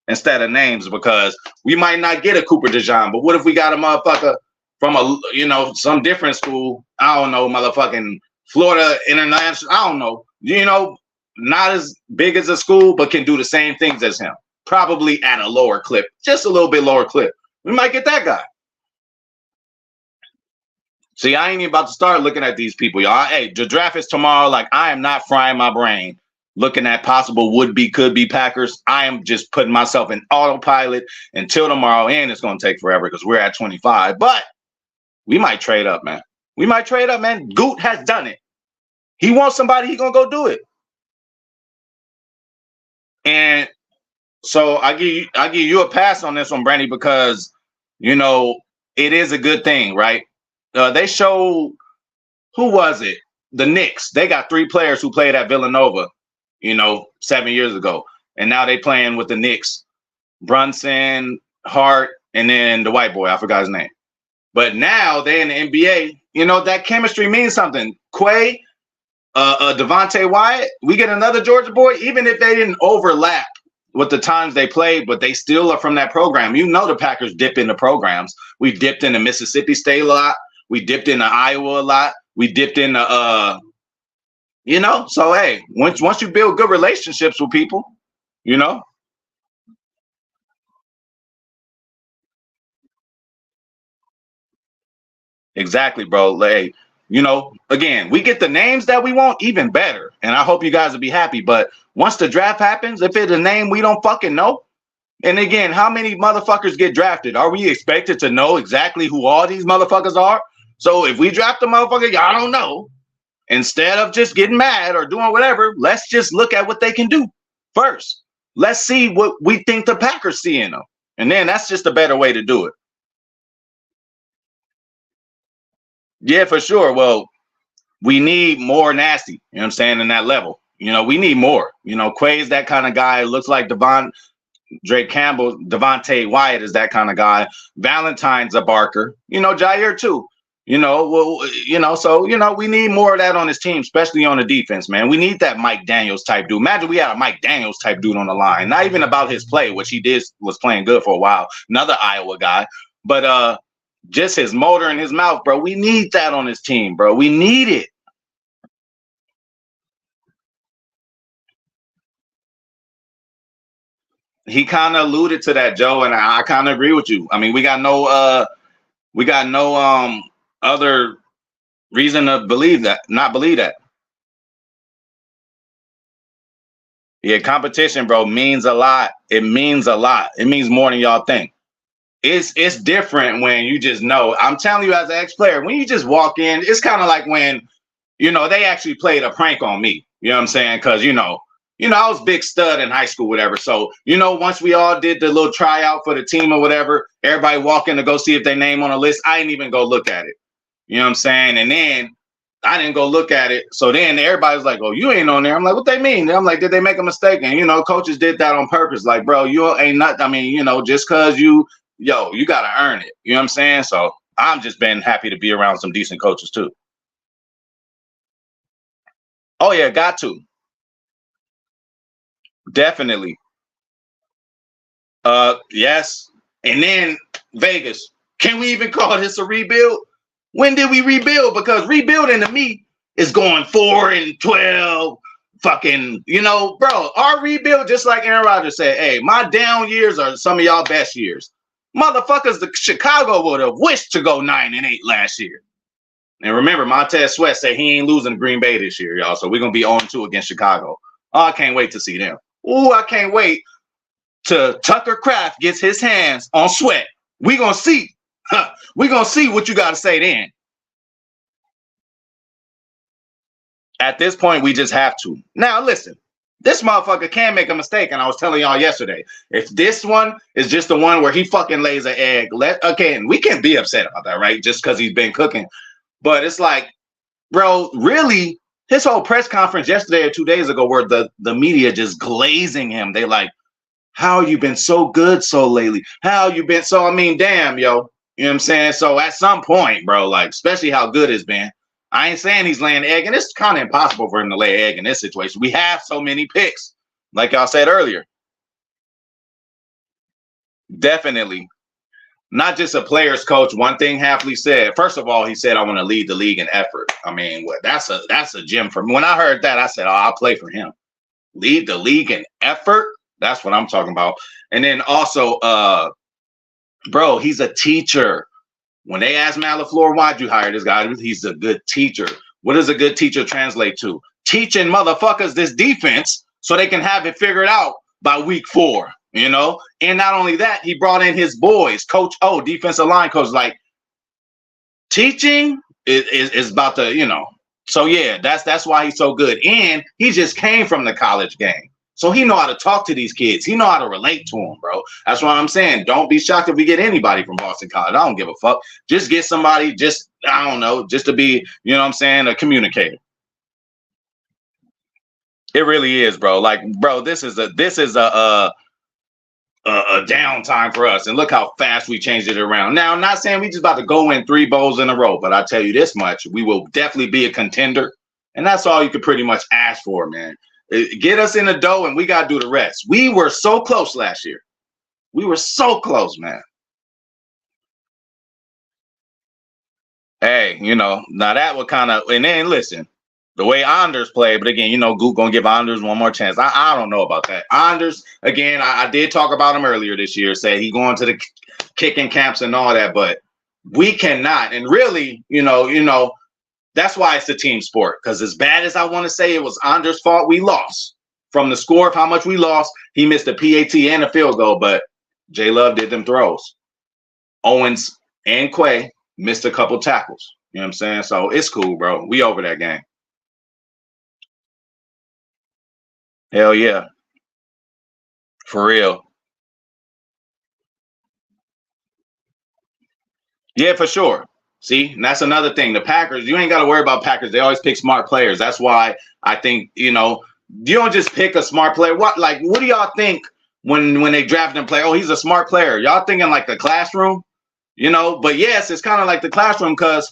instead of names, because we might not get a Cooper DeJean, but what if we got a motherfucker from a, you know, some different school? I don't know, motherfucking Florida International. I don't know, you know, not as big as a school, but can do the same things as him, probably at a lower clip, just a little bit lower clip. We might get that guy. See, I ain't even about to start looking at these people, y'all. Hey, the draft is tomorrow. Like, I am not frying my brain looking at possible would-be, could-be Packers. I am just putting myself in autopilot until tomorrow, and it's going to take forever because we're at 25. But we might trade up, man. We might trade up, man. Goot has done it. He wants somebody, he's going to go do it. And so I give you a pass on this one, Brandy, because, you know, it is a good thing, right? They show, who was it? The Knicks. They got 3 players who played at Villanova, you know, 7 years ago. And now they playing with the Knicks. Brunson, Hart, and then the white boy. I forgot his name. But now they in the NBA. You know, that chemistry means something. Quay, Devontae Wyatt, we get another Georgia boy, even if they didn't overlap with the times they played, but they still are from that program. You know, the Packers dip into programs. We dipped into Mississippi State a lot. We dipped into Iowa a lot. We dipped into, you know, so, hey, once you build good relationships with people, you know. Exactly, bro. Hey, you know, again, we get the names that we want, even better. And I hope you guys will be happy. But once the draft happens, if it's a name we don't fucking know, and again, how many motherfuckers get drafted? Are we expected to know exactly who all these motherfuckers are? So if we draft a motherfucker, y'all don't know. Instead of just getting mad or doing whatever, let's just look at what they can do first. Let's see what we think the Packers see in them. And then that's just a better way to do it. Yeah, for sure. Well, we need more nasty, you know what I'm saying, in that level. You know, we need more. You know, Quay's that kind of guy. Looks like Drake Campbell, Devontae Wyatt is that kind of guy. Valentine's a barker. You know, Jair too. You know, well, you know, so, you know, we need more of that on this team, especially on the defense, man. We need that Mike Daniels type dude. Imagine we had a Mike Daniels type dude on the line. Not even about his play, which he was playing good for a while. Another Iowa guy. But just his motor in his mouth, bro. We need that on this team, bro. We need it. He kind of alluded to that, Joe, and I kind of agree with you. I mean, we got no other reason to not believe that. Yeah, competition, bro, means a lot. It means a lot. It means more than y'all think. It's different when you just know. I'm telling you, as an ex-player, when you just walk in, it's kind of like when, you know, they actually played a prank on me. You know what I'm saying? Because, you know, you know, I was big stud in high school, whatever. So, you know, once we all did the little tryout for the team or whatever, everybody walk in to go see if their name on a list. I didn't even go look at it. You know what I'm saying? And then I didn't go look at it. So then everybody was like, oh, you ain't on there. I'm like, what they mean? I'm like, did they make a mistake? And, you know, coaches did that on purpose. Like, bro, you ain't nothing. I mean, you know, just because you got to earn it. You know what I'm saying? So I'm just been happy to be around some decent coaches too. Oh, yeah, got to. Definitely. Yes. And then Vegas. Can we even call this a rebuild? When did we rebuild? Because rebuilding to me is going 4-12. Fucking, you know, bro, our rebuild, just like Aaron Rodgers said, hey, my down years are some of y'all best years. Motherfuckers, the Chicago would have wished to go 9-8 last year. And remember, Montez Sweat said he ain't losing to Green Bay this year, y'all. So we're going to be 0-2 against Chicago. Oh, I can't wait to see them. Ooh, I can't wait till Tucker Kraft gets his hands on Sweat. We're going to see. We're going to see what you got to say then. At this point, we just have to. Now, listen. This motherfucker can make a mistake, and I was telling y'all yesterday, if this one is just the one where he fucking lays an egg, and we can't be upset about that, right? Just because he's been cooking. But it's like, bro, really, his whole press conference yesterday or 2 days ago where the media just glazing him. They like, how you been so good so lately? How you been so, I mean, damn, yo. You know what I'm saying? So at some point, bro, like, especially how good it's been, I ain't saying he's laying egg, and it's kind of impossible for him to lay egg in this situation. We have so many picks, like y'all said earlier. Definitely. Not just a player's coach. One thing Hafley said, first of all, he said, I want to lead the league in effort. I mean, that's a gem for me. When I heard that, I said, oh, I'll play for him. Lead the league in effort. That's what I'm talking about. And then also, bro, he's a teacher. When they asked Matt LaFleur, why'd you hire this guy? He's a good teacher. What does a good teacher translate to? Teaching motherfuckers this defense so they can have it figured out by week 4, you know? And not only that, he brought in his boys, Coach O, defensive line coach. Like, teaching is about to, you know. So, yeah, that's why he's so good. And he just came from the college game. So he know how to talk to these kids. He know how to relate to them, bro. That's what I'm saying. Don't be shocked if we get anybody from Boston College. I don't give a fuck. Just get somebody, I don't know, just to be, you know what I'm saying, a communicator. It really is, bro. Like, bro, this is a downtime for us. And look how fast we changed it around. Now, I'm not saying we just about to go win 3 bowls in a row, but I tell you this much, we will definitely be a contender. And that's all you could pretty much ask for, man. Get us in the dough, and we got to do the rest. We were so close last year. We were so close, man. Hey, you know, now that would kind of, and then listen, the way Anders played, but again, you know, Goop going to give Anders one more chance. I don't know about that. Anders, again, I did talk about him earlier this year, say he going to the kicking camps and all that, but we cannot. And really, you know, that's why it's a team sport, because as bad as I want to say it was Anders' fault, we lost. From the score of how much we lost, he missed a PAT and a field goal, but J Love did them throws. Owens and Quay missed a couple tackles. You know what I'm saying? So it's cool, bro. We over that game. Hell yeah. For real. Yeah, for sure. See, and that's another thing. The Packers, you ain't got to worry about Packers. They always pick smart players. That's why I think, you know, you don't just pick a smart player. What do y'all think when they draft and play? Oh, he's a smart player. Y'all thinking like the classroom, you know? But yes, it's kind of like the classroom, because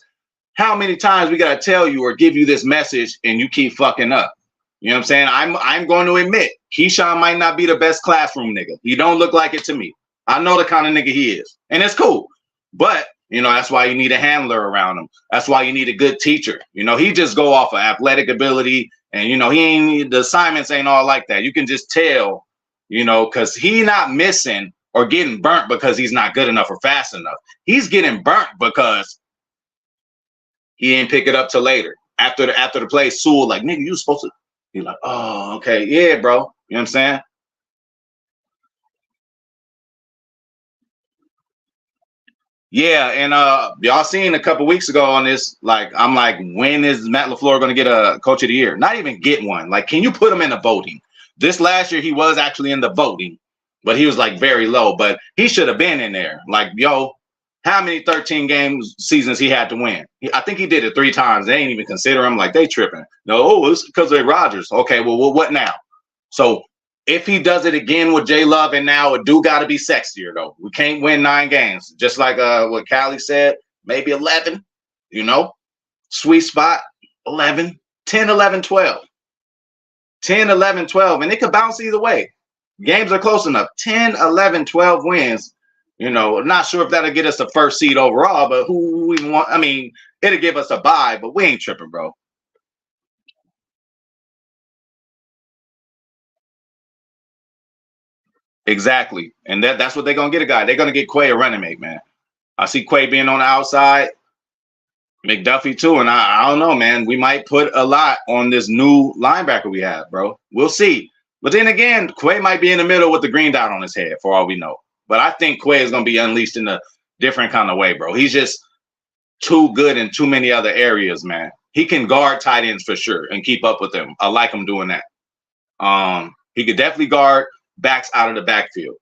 how many times we got to tell you or give you this message and you keep fucking up? You know what I'm saying? I'm going to admit, Keyshawn might not be the best classroom nigga. He don't look like it to me. I know the kind of nigga he is, and it's cool. But you know, that's why you need a handler around him. That's why you need a good teacher. You know, he just go off of athletic ability, and you know, the assignments ain't all like that. You can just tell, you know, because he not missing or getting burnt because he's not good enough or fast enough. He's getting burnt because he didn't pick it up till later. After the play, Sewell like, nigga, you supposed to be like, oh, okay, yeah, bro. You know what I'm saying? Yeah, and y'all seen a couple weeks ago on this, like, I'm like, when is Matt LaFleur going to get a coach of the year? Not even get one. Like, can you put him in a voting? This last year, he was actually in the voting, but he was like very low. But he should have been in there. Like, yo, how many 13 games seasons he had to win? I think he did it 3 times. They ain't even consider him. Like, they tripping. No, it's because of Rodgers. Okay, well, what now? So if he does it again with J Love, and now it do got to be sexier, though. We can't win 9 games. Just like what Callie said, maybe 11, sweet spot, 11, 10, 11, 12. 10, 11, 12, and it could bounce either way. Games are close enough. 10, 11, 12 wins. Not sure if that'll get us the first seed overall, but who we want? I mean, it'll give us a bye, but we ain't tripping, bro. Exactly. And that's what they're going to get a guy. They're going to get Quay a running mate, man. I see Quay being on the outside, McDuffie too, and I don't know, man. We might put a lot on this new linebacker we have, bro. We'll see. But then again, Quay might be in the middle with the green dot on his head, for all we know. But I think Quay is going to be unleashed in a different kind of way, bro. He's just too good in too many other areas, man. He can guard tight ends for sure and keep up with them. I like him doing that. He could definitely guard backs out of the backfield.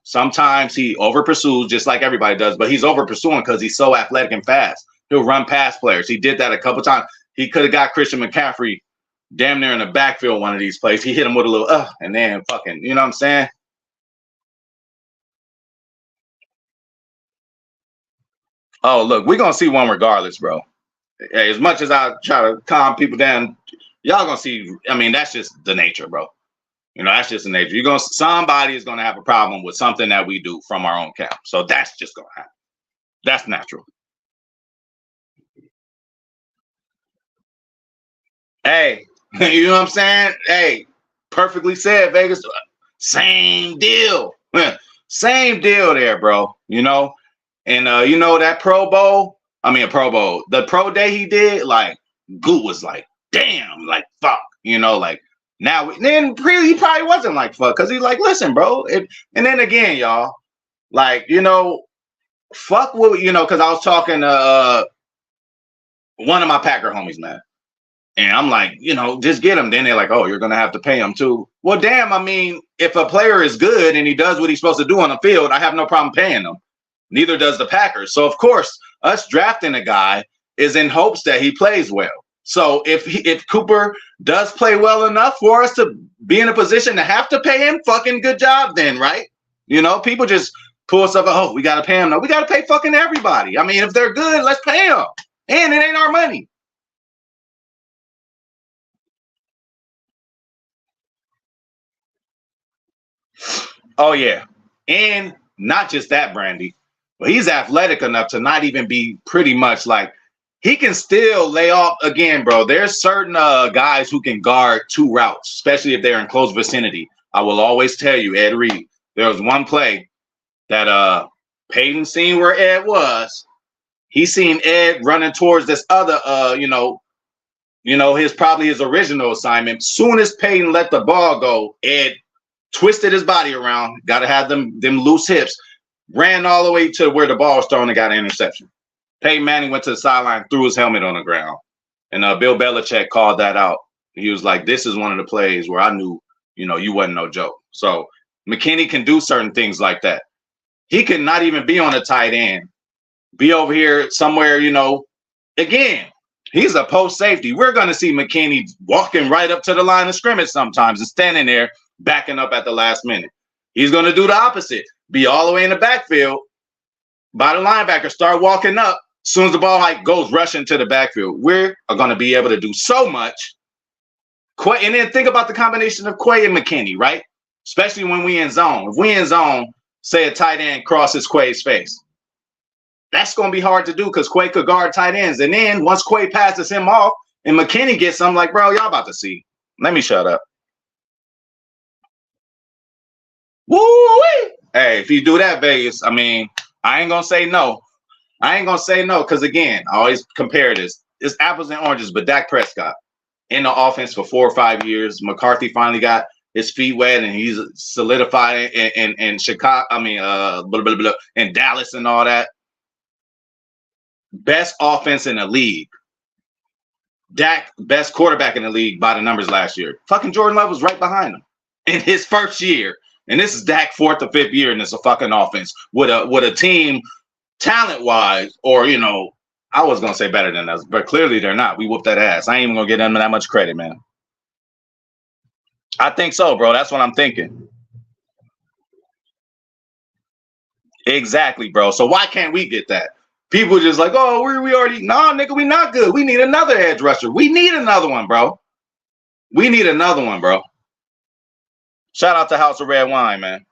Sometimes he over pursues just like everybody does, but he's over pursuing because he's so athletic and fast. He'll run past players. He did that a couple times. He could have got Christian McCaffrey damn near in the backfield one of these plays. He hit him with a little and then fucking, you know what I'm saying? Oh, look, we're gonna see one regardless, bro. As much as I try to calm people down, y'all gonna see. I mean, that's just the nature, bro. That's just the nature. Somebody is gonna have a problem with something that we do from our own camp. So that's just gonna happen. That's natural. Hey, you know what I'm saying? Hey, perfectly said, Vegas. Same deal. Same deal there, bro. And that Pro Bowl, the Pro Day he did, like, Goot was like, damn, like, fuck, like, now, then he probably wasn't like, fuck, because he's like, listen, bro, and then again, y'all, like, fuck what, because I was talking to one of my Packer homies, man, and I'm like, just get him. Then they're like, oh, you're going to have to pay him too. Well, damn, I mean, if a player is good and he does what he's supposed to do on the field, I have no problem paying him. Neither does the Packers. So, of course, us drafting a guy is in hopes that he plays well. So if Cooper does play well enough for us to be in a position to have to pay him, fucking good job then, right? People just pull stuff, oh, we got to pay him. No, we got to pay fucking everybody. I mean, if they're good, let's pay them. And it ain't our money. Oh, yeah. And not just that, Brandy. But he's athletic enough to not even be pretty much like, he can still lay off again, bro. There's certain guys who can guard 2 routes, especially if they're in close vicinity. I will always tell you, Ed Reed, there was one play that Peyton seen where Ed was. He seen Ed running towards this other, his original assignment. Soon as Peyton let the ball go, Ed twisted his body around, got to have them loose hips, ran all the way to where the ball was thrown and got an interception. Peyton Manning went to the sideline, threw his helmet on the ground. And Bill Belichick called that out. He was like, this is one of the plays where I knew, you wasn't no joke. So McKinney can do certain things like that. He could not even be on a tight end, be over here somewhere, again, he's a post safety. We're going to see McKinney walking right up to the line of scrimmage sometimes and standing there backing up at the last minute. He's going to do the opposite, be all the way in the backfield by the linebacker, start walking up. As soon as the ball goes rushing to the backfield, we're going to be able to do so much. And then think about the combination of Quay and McKinney, right? Especially when we in zone. If we in zone, say a tight end crosses Quay's face. That's going to be hard to do because Quay could guard tight ends. And then once Quay passes him off and McKinney gets something like, bro, y'all about to see. Let me shut up. Woo-wee! Hey, if you do that, Vegas, I mean, I ain't going to say no. I ain't going to say no because, again, I always compare this. It's apples and oranges, but Dak Prescott in the offense for 4 or 5 years. McCarthy finally got his feet wet and he's solidified in Chicago. I mean, in Dallas and all that. Best offense in the league. Dak, best quarterback in the league by the numbers last year. Fucking Jordan Love was right behind him. in his first year. And this is Dak fourth or fifth year, and it's a fucking offense with a team talent wise, or I was gonna say better than us, but clearly they're not. We whooped that ass. I ain't even gonna give them that much credit, man. I think so, bro. That's what I'm thinking. Exactly, bro. So why can't we get that? People just like, oh, we already, nah, nigga, we not good. We need another edge rusher. We need another one, bro. We need another one, bro. Shout out to House of Red Wine, man.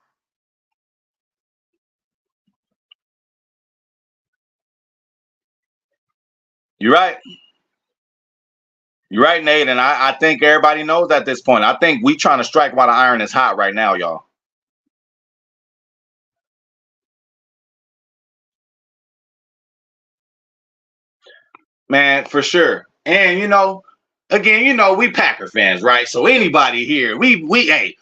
You're right. You're right, Nate. And I think everybody knows at this point. I think we trying to strike while the iron is hot right now, y'all. Man, for sure. And again, we Packer fans, right? So anybody here, hey,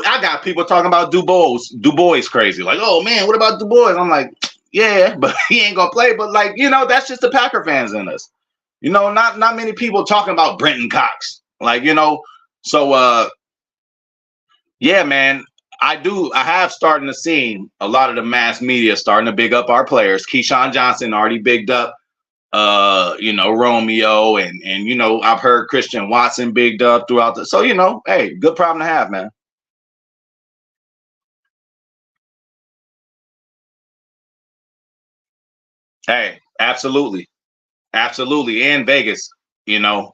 I got people talking about Du Bois crazy. Like, oh man, what about Du Bois? I'm like, yeah, but he ain't gonna play. But like, that's just the Packer fans in us. Not many people talking about Brenton Cox. Like, so yeah, man. I have starting to see a lot of the mass media starting to big up our players. Keyshawn Johnson already bigged up Romeo and I've heard Christian Watson bigged up throughout so hey, good problem to have, man. Hey, absolutely. Absolutely. And Vegas, I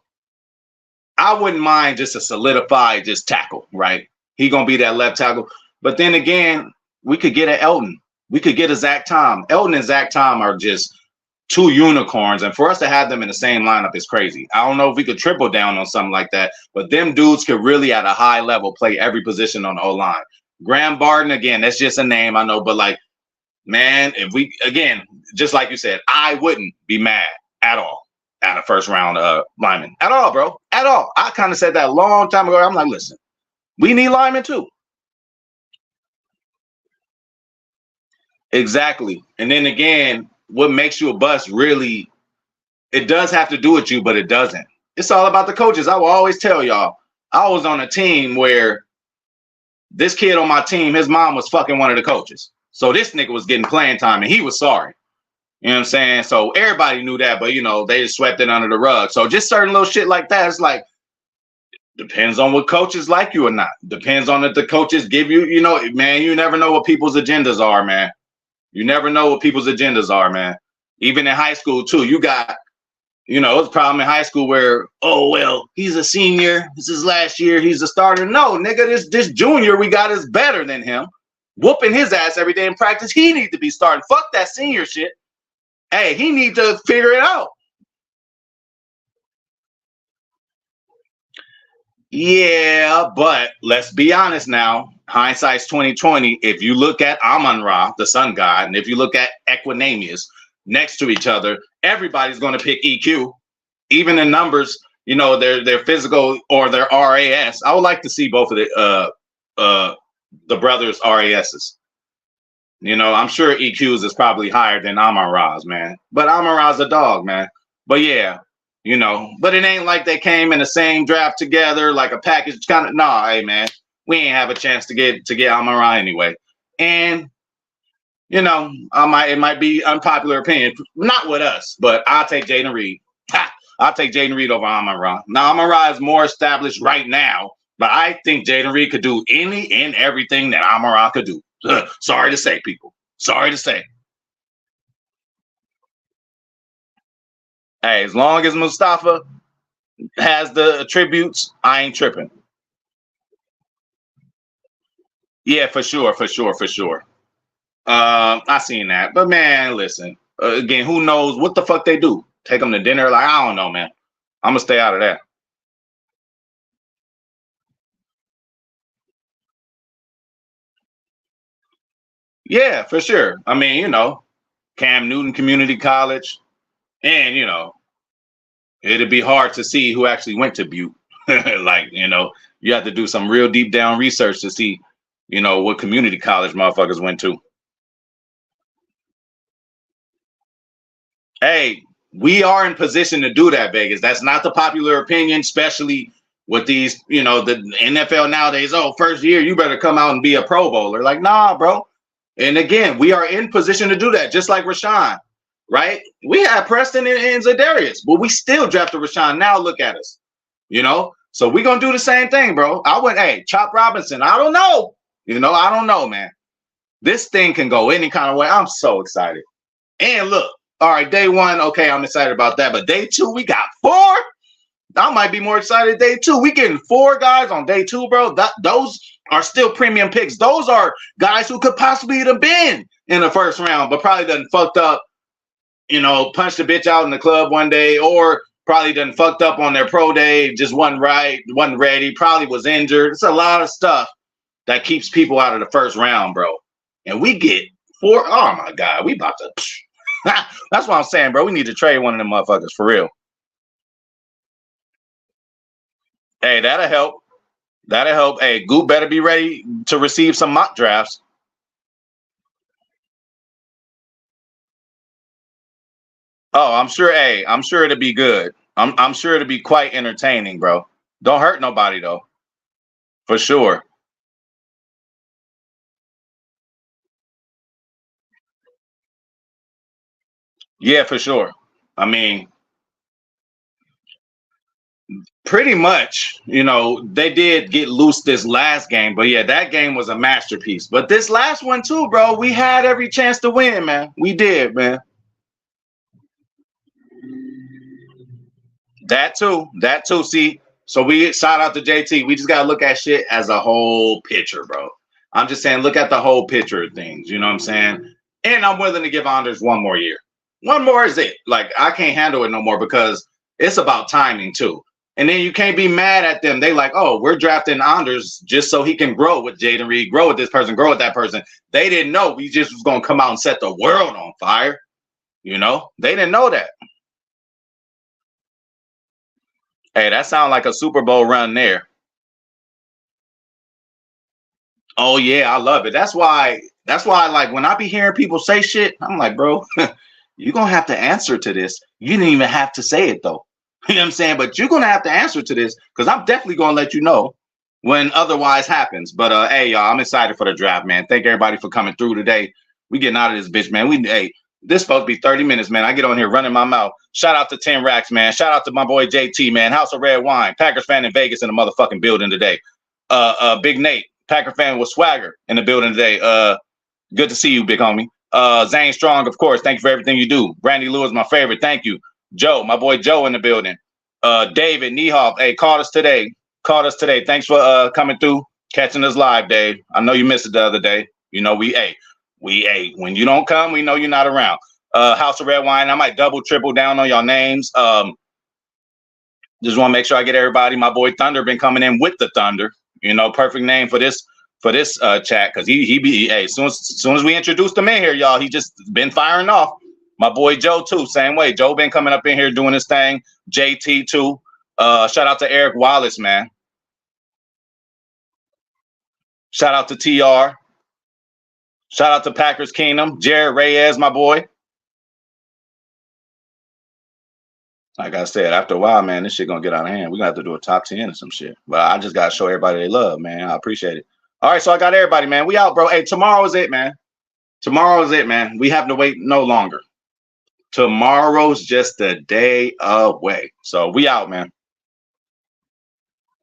wouldn't mind just a solidified just tackle, right? He gonna be that left tackle. But then again, we could get an Elton. We could get a Zach Tom. Elton and Zach Tom are just two unicorns, and for us to have them in the same lineup is crazy. I don't know if we could triple down on something like that, but them dudes could really at a high level play every position on the O-line. Graham Barton, again, that's just a name, I know, but like, man, if we, again, just like you said, I wouldn't be mad at all at a first round lineman. At all, bro. At all. I kind of said that a long time ago. I'm like, listen, we need linemen too. Exactly. And then again, what makes you a bust really, it does have to do with you, but it doesn't. It's all about the coaches. I will always tell y'all, I was on a team where this kid on my team, his mom was fucking one of the coaches. So this nigga was getting playing time and he was sorry. You know what I'm saying? So everybody knew that, but they just swept it under the rug. So just certain little shit like that. It's like, depends on what coaches like you or not. Depends on if the coaches give you, man, you never know what people's agendas are, man. You never know what people's agendas are, man. Even in high school too, you got, it was a problem in high school where, oh, well, he's a senior. This is last year. He's a starter. No, nigga, this junior we got is better than him. Whooping his ass every day in practice. He needs to be starting. Fuck that senior shit. Hey, he needs to figure it out. Yeah, but let's be honest now. Hindsight's 2020. If you look at Amon-Ra, the sun god, and if you look at Equanimeous next to each other, everybody's going to pick EQ. Even in numbers, their physical or their RAS. I would like to see both of the brothers' RASs. I'm sure EQ's is probably higher than Amon-Ra's, man. But Amon-Ra's a dog, man. But yeah, but it ain't like they came in the same draft together, like a package kind of. Nah, hey man, we ain't have a chance to get Amon-Ra anyway. And it might be unpopular opinion, not with us, but I'll take Jayden Reed. I'll take Jayden Reed over Amon-Ra. Now Amon-Ra is more established right now, but I think Jayden Reed could do any and everything that Amon-Ra could do. Sorry to say, people. Sorry to say. Hey, as long as Mustafa has the attributes, I ain't tripping. Yeah, for sure. I seen that, but man, listen. Again, who knows what the fuck they do? Take them to dinner? Like, I don't know, man. I'm gonna stay out of that. Yeah, for sure. I mean, Cam Newton Community College, and it'd be hard to see who actually went to Butte. Like, you have to do some real deep down research to see, what community college motherfuckers went to. Hey, we are in position to do that, Vegas. That's not the popular opinion, especially with these, you know, the NFL nowadays. Oh, first year, you better come out and be a Pro Bowler. Like, nah, bro. And again, we are in position to do that, just like Rashawn, right? We had Preston and Zadarius, but we still drafted Rashawn. Now look at us, you know? So we're going to do the same thing, bro. I went, hey, Chop Robinson. I don't know. You know, I don't know, man. This thing can go any kind of way. I'm so excited. And look, all right, day one, okay, I'm excited about that. But day two, we got 4. I might be more excited day 2. We getting 4 guys on day 2, bro. Those are still premium picks. Those are guys who could possibly have been in the first round, but probably done fucked up, you know, punched a bitch out in the club one day, or probably done fucked up on their pro day, just wasn't right, wasn't ready, probably was injured. It's a lot of stuff that keeps people out of the first round, bro. And we get 4. Oh my God, we about to. That's what I'm saying, bro. We need to trade one of them motherfuckers for real. Hey, that'll help. That'll help. Hey, Goop better be ready to receive some mock drafts. Oh, I'm sure. Hey, I'm sure it'll be good. I'm sure it'll be quite entertaining, bro. Don't hurt nobody though. For sure. Yeah, for sure. I mean, pretty much, you know, they did get loose this last game, but yeah, that game was a masterpiece. But this last one too, bro, we had every chance to win, man. We did, man. That too. That too. See, so we shout out to JT. We just gotta look at shit as a whole picture, bro. I'm just saying, look at the whole picture of things. You know what I'm saying? And I'm willing to give Anders one more year. One more is it. Like I can't handle it no more because it's about timing too. And then you can't be mad at them. They like, oh, we're drafting Anders just so he can grow with Jaden Reed, grow with this person, grow with that person. They didn't know we just was gonna come out and set the world on fire. You know, they didn't know that. Hey, that sounds like a Super Bowl run there. Oh yeah, I love it. That's why like when I be hearing people say shit, I'm like, bro, you're gonna have to answer to this. You didn't even have to say it though. You know what I'm saying? But you're gonna have to answer to this because I'm definitely gonna let you know when otherwise happens. But hey y'all, I'm excited for the draft, man. Thank everybody for coming through today. We getting out of this bitch, man. This supposed to be 30 minutes, man. I get on here running my mouth. Shout out to 10 Racks, man. Shout out to my boy JT, man. House of Red Wine. Packers fan in Vegas in the motherfucking building today. Big Nate, Packer fan with swagger in the building today. Good to see you, big homie. Zane Strong, of course. Thank you for everything you do. Brandy Lewis, my favorite. Thank you. Joe, my boy Joe in the building. David Niehoff, hey, called us today. Called us today. Thanks for coming through, catching us live, Dave. I know you missed it the other day. You know, when you don't come, we know you're not around. House of Red Wine, I might double, triple down on y'all names. Just want to make sure I get everybody. My boy Thunder been coming in with the Thunder. You know, perfect name for this chat because he be hey, as soon as we introduced him in here, y'all, he just been firing off. My boy Joe too, same way. Joe been coming up in here doing his thing. JT too. Shout out to Eric Wallace, man. Shout out to TR. Shout out to Packers Kingdom. Jared Reyes, my boy. Like I said, after a while, man, this shit gonna get out of hand. We're gonna have to do a top 10 or some shit. But I just gotta show everybody they love, man. I appreciate it. All right, so I got everybody, man. We out, bro. Hey, tomorrow is it, man. Tomorrow is it, man. We have to wait no longer. Tomorrow's just a day away. So we out, man.